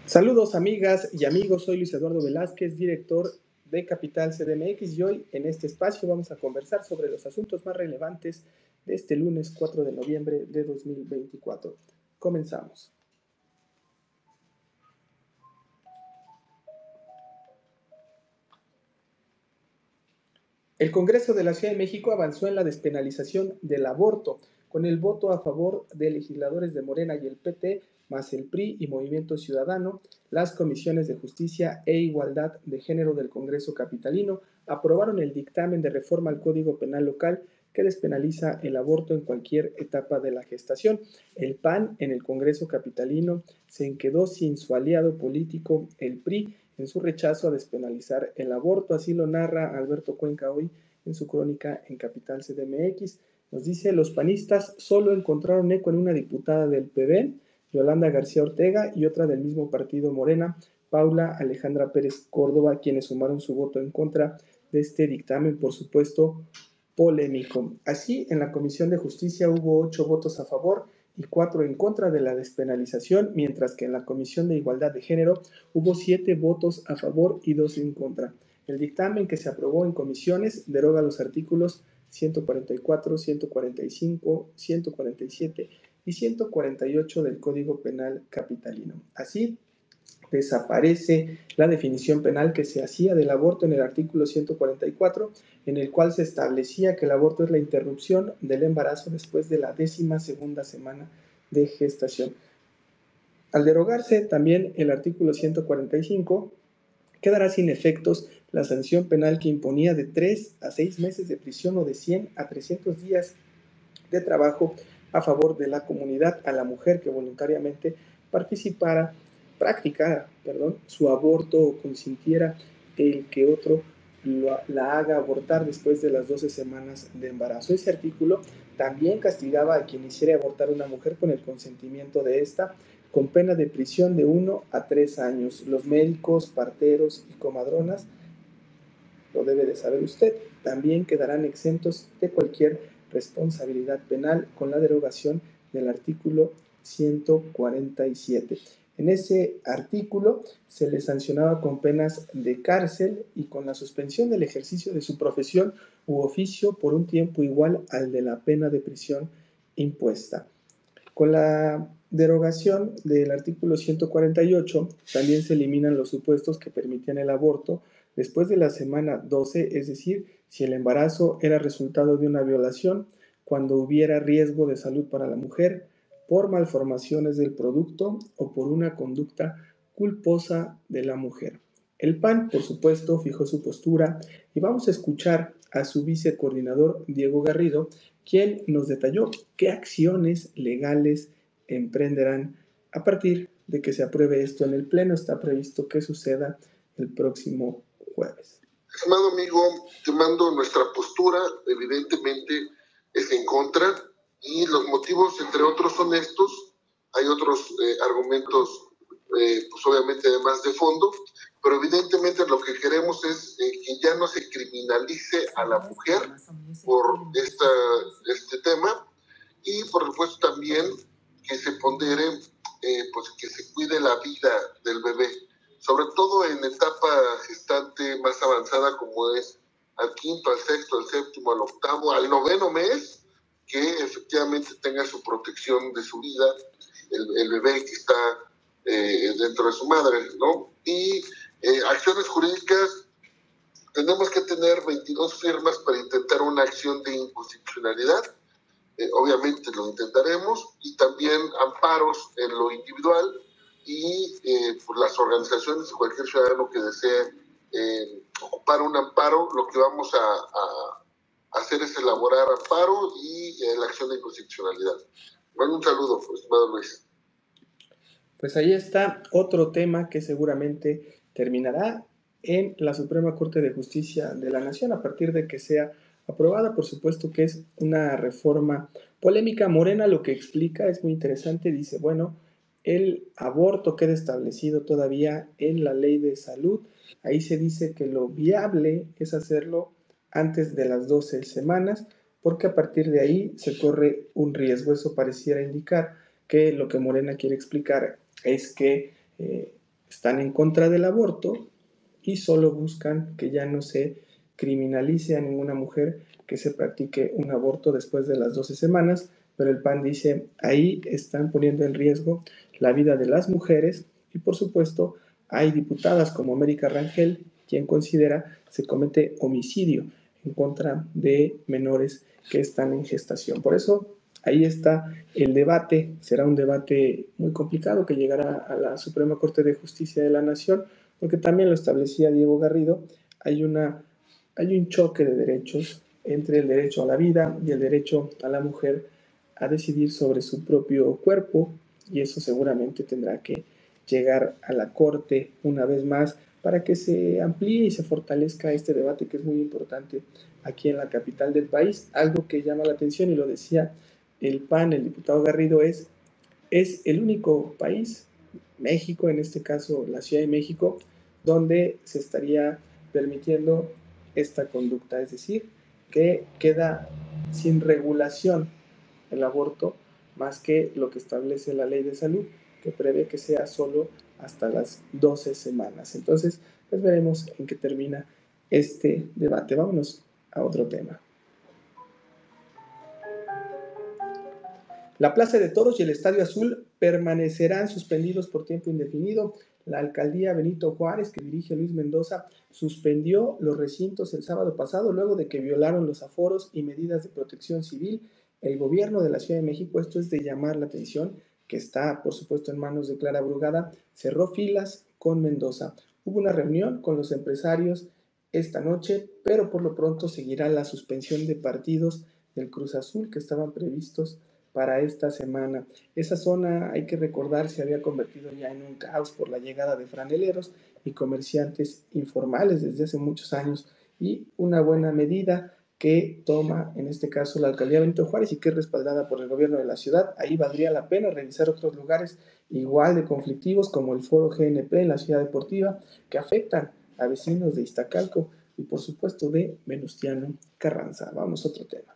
Saludos amigas y amigos, soy Luis Eduardo Velázquez, director de Capital CDMX y hoy en este espacio vamos a conversar sobre los asuntos más relevantes de este lunes 4 de noviembre de 2024. Comenzamos. El Congreso de la Ciudad de México avanzó en la despenalización del aborto, con el voto a favor de legisladores de Morena y el PT, más el PRI y Movimiento Ciudadano. Las comisiones de Justicia e Igualdad de Género del Congreso capitalino aprobaron el dictamen de reforma al Código Penal local que despenaliza el aborto en cualquier etapa de la gestación. El PAN en el Congreso capitalino se quedó sin su aliado político, el PRI, en su rechazo a despenalizar el aborto. Así lo narra Alberto Cuenca hoy en su crónica en Capital CDMX. Nos dice: los panistas solo encontraron eco en una diputada del PB, Yolanda García Ortega, y otra del mismo partido Morena, Paula Alejandra Pérez Córdoba, quienes sumaron su voto en contra de este dictamen, por supuesto, polémico. Así, en la Comisión de Justicia hubo 8 votos a favor y 4 en contra de la despenalización, mientras que en la Comisión de Igualdad de Género hubo 7 votos a favor y 2 en contra. El dictamen que se aprobó en comisiones deroga los artículos 144, 145, 147 y 148 del Código Penal capitalino. Así, desaparece la definición penal que se hacía del aborto en el artículo 144, en el cual se establecía que el aborto es la interrupción del embarazo después de la 12ª semana de gestación. Al derogarse también el artículo 145, quedará sin efectos la sanción penal que imponía de 3 a 6 meses de prisión o de 100 a 300 días de trabajo a favor de la comunidad a la mujer que voluntariamente practicara su aborto o consintiera el que otro la haga abortar después de las 12 semanas de embarazo. Ese artículo también castigaba a quien hiciera abortar a una mujer con el consentimiento de esta, con pena de prisión de 1 a 3 años. Los médicos, parteros y comadronas, lo debe de saber usted, también quedarán exentos de cualquier responsabilidad penal con la derogación del artículo 147. En ese artículo se les sancionaba con penas de cárcel y con la suspensión del ejercicio de su profesión u oficio por un tiempo igual al de la pena de prisión impuesta. Con la derogación del artículo 148 también se eliminan los supuestos que permitían el aborto después de la semana 12, es decir, si el embarazo era resultado de una violación, cuando hubiera riesgo de salud para la mujer, por malformaciones del producto o por una conducta culposa de la mujer. El PAN, por supuesto, fijó su postura y vamos a escuchar a su vicecoordinador, Diego Garrido, quien nos detalló qué acciones legales emprenderán a partir de que se apruebe esto en el Pleno. Está previsto que suceda el próximo jueves. Estimado amigo, te mando nuestra postura, evidentemente es en contra, y los motivos, entre otros, son estos. Hay otros argumentos, pues obviamente además de fondo, pero evidentemente lo que queremos es que ya no se criminalice a la mujer por este tema, y por supuesto también que se pondere, pues que se cuide la vida del bebé, sobre todo en etapa gestante más avanzada como es al 5º, al 6º, al 7º, al 8º, al 9º mes, que efectivamente tenga su protección de su vida, el bebé que está dentro de su madre, ¿no? Y acciones jurídicas, tenemos que tener 22 firmas para intentar una acción de inconstitucionalidad. Obviamente lo intentaremos, y también amparos en lo individual y por las organizaciones y cualquier ciudadano que desee ocupar un amparo. Lo que vamos a hacer es elaborar amparo y la acción de inconstitucionalidad. Bueno, un saludo, estimado Luis. Pues ahí está otro tema que seguramente terminará en la Suprema Corte de Justicia de la Nación a partir de que sea aprobada. Por supuesto que es una reforma polémica. Morena lo que explica es muy interesante. Dice, bueno, el aborto queda establecido todavía en la ley de salud. Ahí se dice que lo viable es hacerlo antes de las 12 semanas, porque a partir de ahí se corre un riesgo. Eso pareciera indicar que lo que Morena quiere explicar es que están en contra del aborto y solo buscan que ya no se criminalice a ninguna mujer que se practique un aborto después de las 12 semanas, pero el PAN dice, ahí están poniendo en riesgo la vida de las mujeres y por supuesto hay diputadas como América Rangel, quien considera se comete homicidio en contra de menores que están en gestación. Por eso ahí está el debate, será un debate muy complicado que llegará a la Suprema Corte de Justicia de la Nación, porque también lo establecía Diego Garrido, hay un choque de derechos entre el derecho a la vida y el derecho a la mujer a decidir sobre su propio cuerpo, y eso seguramente tendrá que llegar a la Corte una vez más para que se amplíe y se fortalezca este debate que es muy importante aquí en la capital del país. Algo que llama la atención, y lo decía el PAN, el diputado Garrido, es el único país, México, en este caso la Ciudad de México, donde se estaría permitiendo esta conducta, es decir, que queda sin regulación el aborto más que lo que establece la ley de salud, que prevé que sea solo hasta las 12 semanas. Entonces, pues veremos en qué termina este debate. Vámonos a otro tema. La Plaza de Toros y el Estadio Azul permanecerán suspendidos por tiempo indefinido. La alcaldía Benito Juárez, que dirige Luis Mendoza, suspendió los recintos el sábado pasado luego de que violaron los aforos y medidas de protección civil. El gobierno de la Ciudad de México, esto es de llamar la atención, que está por supuesto en manos de Clara Brugada, cerró filas con Mendoza. Hubo una reunión con los empresarios esta noche, pero por lo pronto seguirá la suspensión de partidos del Cruz Azul que estaban previstos para esta semana. Esa zona, hay que recordar, se había convertido ya en un caos por la llegada de franeleros y comerciantes informales desde hace muchos años, y una buena medida que toma en este caso la alcaldía Benito Juárez y que es respaldada por el gobierno de la ciudad. Ahí valdría la pena revisar otros lugares igual de conflictivos como el Foro GNP en la Ciudad Deportiva, que afectan a vecinos de Iztacalco y por supuesto de Venustiano Carranza. Vamos a otro tema.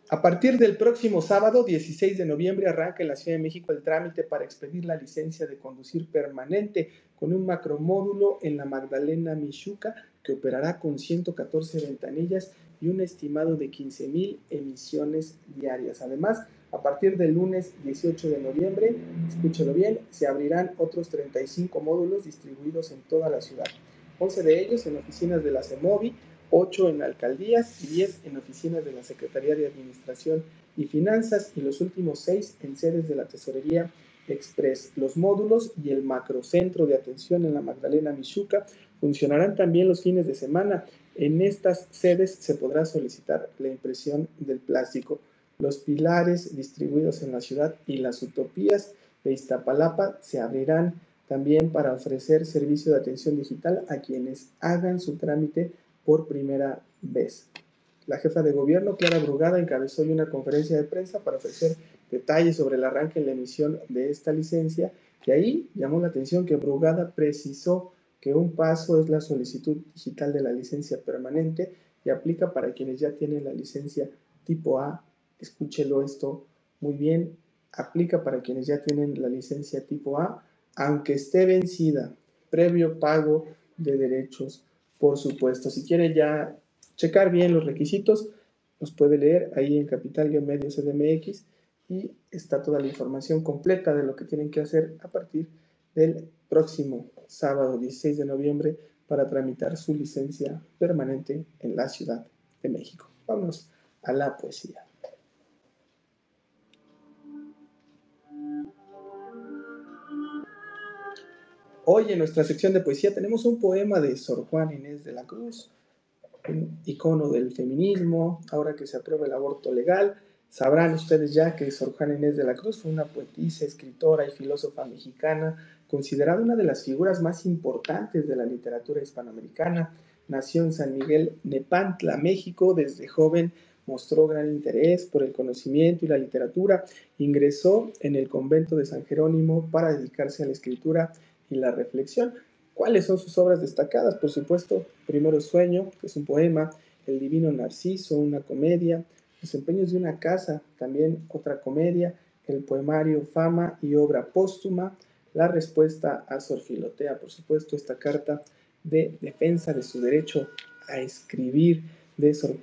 A partir del próximo sábado, 16 de noviembre, arranca en la Ciudad de México el trámite para expedir la licencia de conducir permanente con un macromódulo en la Magdalena Mixhuca que operará con 114 ventanillas y un estimado de 15,000 emisiones diarias. Además, a partir del lunes 18 de noviembre, escúchelo bien, se abrirán otros 35 módulos distribuidos en toda la ciudad. 11 de ellos en oficinas de la CEMOVI, 8 en alcaldías y 10 en oficinas de la Secretaría de Administración y Finanzas, y los últimos 6 en sedes de la Tesorería Express. Los módulos y el macrocentro de atención en la Magdalena Mixhuca funcionarán también los fines de semana. En estas sedes se podrá solicitar la impresión del plástico. Los pilares distribuidos en la ciudad y las utopías de Iztapalapa se abrirán también para ofrecer servicio de atención digital a quienes hagan su trámite por primera vez. La jefa de gobierno, Clara Brugada, encabezó hoy una conferencia de prensa para ofrecer detalles sobre el arranque en la emisión de esta licencia, y ahí llamó la atención que Brugada precisó que un paso es la solicitud digital de la licencia permanente y aplica para quienes ya tienen la licencia tipo A. Escúchelo esto muy bien, aplica para quienes ya tienen la licencia tipo A, aunque esté vencida, previo pago de derechos. Por supuesto, si quiere ya checar bien los requisitos, los puede leer ahí en Capital-Medio CDMX y está toda la información completa de lo que tienen que hacer a partir del próximo sábado 16 de noviembre para tramitar su licencia permanente en la Ciudad de México. Vamos a la poesía. Hoy en nuestra sección de poesía tenemos un poema de Sor Juana Inés de la Cruz, un icono del feminismo. Ahora que se aprueba el aborto legal, sabrán ustedes ya que Sor Juana Inés de la Cruz fue una poetisa, escritora y filósofa mexicana, considerada una de las figuras más importantes de la literatura hispanoamericana. Nació en San Miguel Nepantla, México. Desde joven mostró gran interés por el conocimiento y la literatura. Ingresó en el convento de San Jerónimo para dedicarse a la escritura y la reflexión. ¿Cuáles son sus obras destacadas? Por supuesto, Primero Sueño, que es un poema, El Divino Narciso, una comedia, Los empeños de una casa, también otra comedia, el poemario Fama y obra póstuma, la respuesta a Sor Filotea, por supuesto, esta carta de defensa de su derecho a escribir de Sor